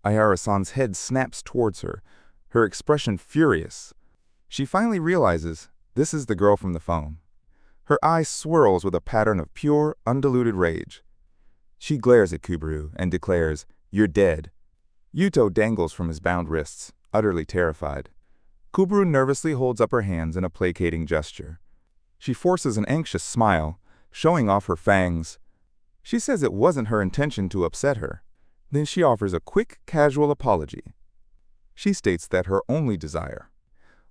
Aihara-san's head snaps towards her, her expression furious. She finally realizes this is the girl from the phone. Her eye swirls with a pattern of pure, undiluted rage. She glares at Kubaru and declares, "You're dead." Yuto dangles from his bound wrists, utterly terrified. Kubaru nervously holds up her hands in a placating gesture. She forces an anxious smile, showing off her fangs. She says it wasn't her intention to upset her. Then she offers a quick, casual apology. She states that her only desire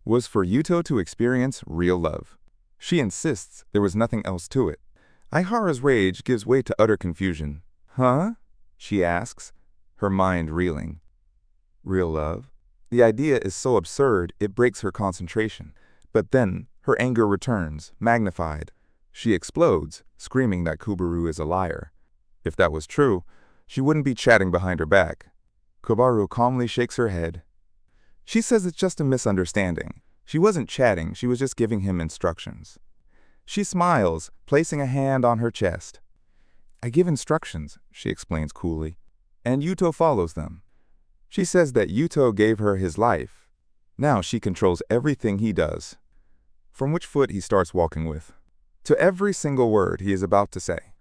was for Yuto to experience real love. She insists there was nothing else to it. Aihara's rage gives way to utter confusion. "Huh?" she asks, her mind reeling. Real love? The idea is so absurd it breaks her concentration. But then her anger returns, magnified. She explodes, screaming that Kubaru is a liar. If that was true, she wouldn't be chatting behind her back. Kubaru calmly shakes her head. She says it's just a misunderstanding. She wasn't chatting, she was just giving him instructions. She smiles, placing a hand on her chest. "I give instructions," she explains coolly, "and Yuto follows them." She says that Yuto gave her his life. Now she controls everything he does. From which foot he starts walking with, to every single word he is about to say.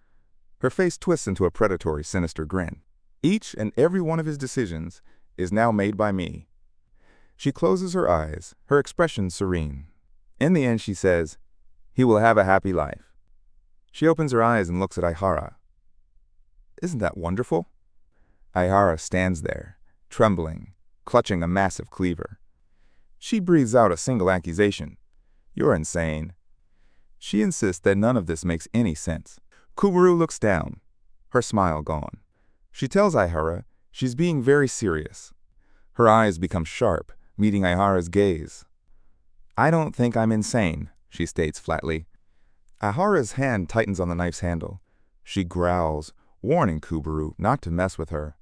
Her face twists into a predatory, sinister grin. Each and every one of his decisions is now made by me. She closes her eyes, her expression serene. In the end, she says, "He will have a happy life." She opens her eyes and looks at Aihara. "Isn't that wonderful?" Aihara stands there, trembling, clutching a massive cleaver. She breathes out a single accusation. "You're insane." She insists that none of this makes any sense. Kubaru looks down, her smile gone. She tells Aihara she's being very serious. Her eyes become sharp, meeting Aihara's gaze. "I don't think I'm insane," she states flatly. Aihara's hand tightens on the knife's handle. She growls, warning Kubaru not to mess with her.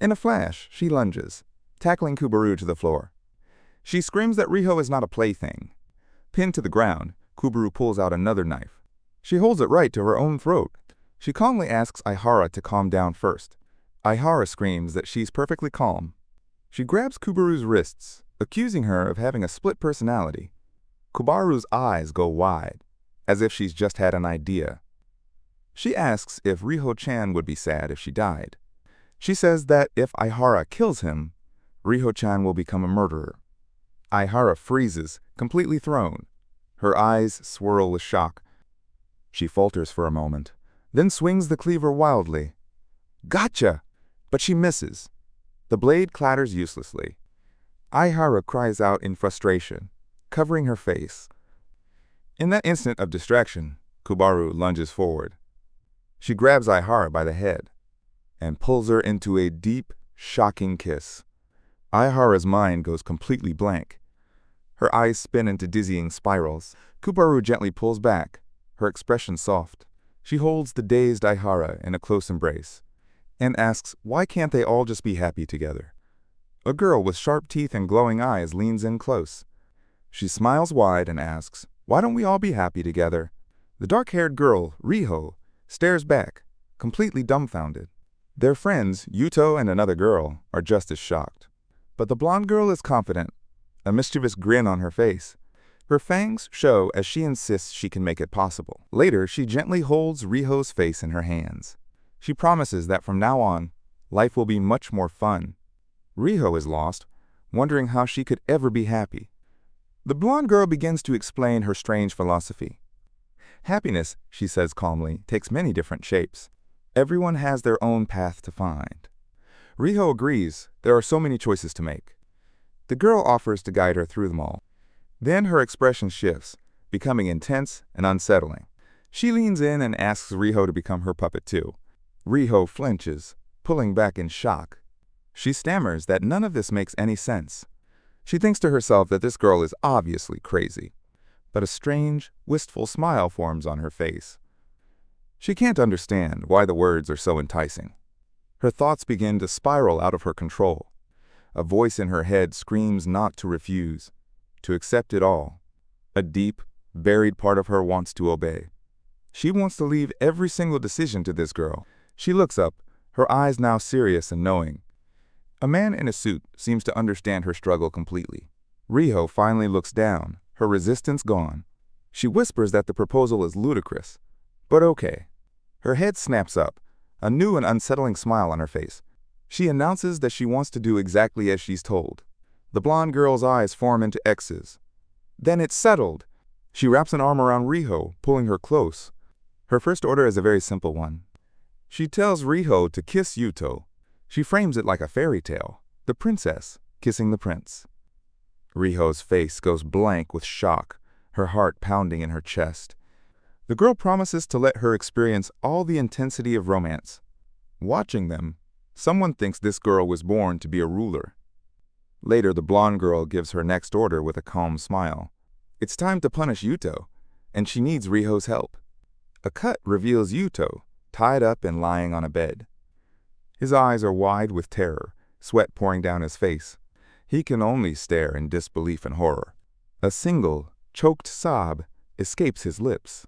In a flash, she lunges, tackling Kubaru to the floor. She screams that Riho is not a plaything. Pinned to the ground, Kubaru pulls out another knife. She holds it right to her own throat. She calmly asks Aihara to calm down first. Aihara screams that she's perfectly calm. She grabs Kubaru's wrists, accusing her of having a split personality. Kubaru's eyes go wide, as if she's just had an idea. She asks if Riho-chan would be sad if she died. She says that if Aihara kills him, Riho-chan will become a murderer. Aihara freezes, completely thrown. Her eyes swirl with shock. She falters for a moment, then swings the cleaver wildly. "Gotcha!" But she misses. The blade clatters uselessly. Aihara cries out in frustration, covering her face. In that instant of distraction, Kubaru lunges forward. She grabs Aihara by the head and pulls her into a deep, shocking kiss. Aihara's mind goes completely blank. Her eyes spin into dizzying spirals. Kubaru gently pulls back, her expression soft. She holds the dazed Aihara in a close embrace and asks why can't they all just be happy together. A girl with sharp teeth and glowing eyes leans in close. She smiles wide and asks, "Why don't we all be happy together?" The dark-haired girl, Riho, stares back, completely dumbfounded. Their friends, Yuto and another girl, are just as shocked. But the blonde girl is confident, a mischievous grin on her face. Her fangs show as she insists she can make it possible. Later, she gently holds Riho's face in her hands. She promises that from now on, life will be much more fun. Riho is lost, wondering how she could ever be happy. The blonde girl begins to explain her strange philosophy. Happiness, she says calmly, takes many different shapes. Everyone has their own path to find. Riho agrees there are so many choices to make. The girl offers to guide her through them all. Then her expression shifts, becoming intense and unsettling. She leans in and asks Riho to become her puppet too. Riho flinches, pulling back in shock. She stammers that none of this makes any sense. She thinks to herself that this girl is obviously crazy, but a strange, wistful smile forms on her face. She can't understand why the words are so enticing. Her thoughts begin to spiral out of her control. A voice in her head screams not to refuse, to accept it all. A deep, buried part of her wants to obey. She wants to leave every single decision to this girl. She looks up, her eyes now serious and knowing. A man in a suit seems to understand her struggle completely. Riho finally looks down, her resistance gone. She whispers that the proposal is ludicrous, but okay. Her head snaps up, a new and unsettling smile on her face. She announces that she wants to do exactly as she's told. The blonde girl's eyes form into X's. Then it's settled. She wraps an arm around Riho, pulling her close. Her first order is a very simple one. She tells Riho to kiss Yuto. She frames it like a fairy tale, the princess kissing the prince. Riho's face goes blank with shock, her heart pounding in her chest. The girl promises to let her experience all the intensity of romance. Watching them, someone thinks this girl was born to be a ruler. Later, the blonde girl gives her next order with a calm smile. It's time to punish Yuto, and she needs Riho's help. A cut reveals Yuto, tied up and lying on a bed. His eyes are wide with terror, sweat pouring down his face. He can only stare in disbelief and horror. A single, choked sob escapes his lips.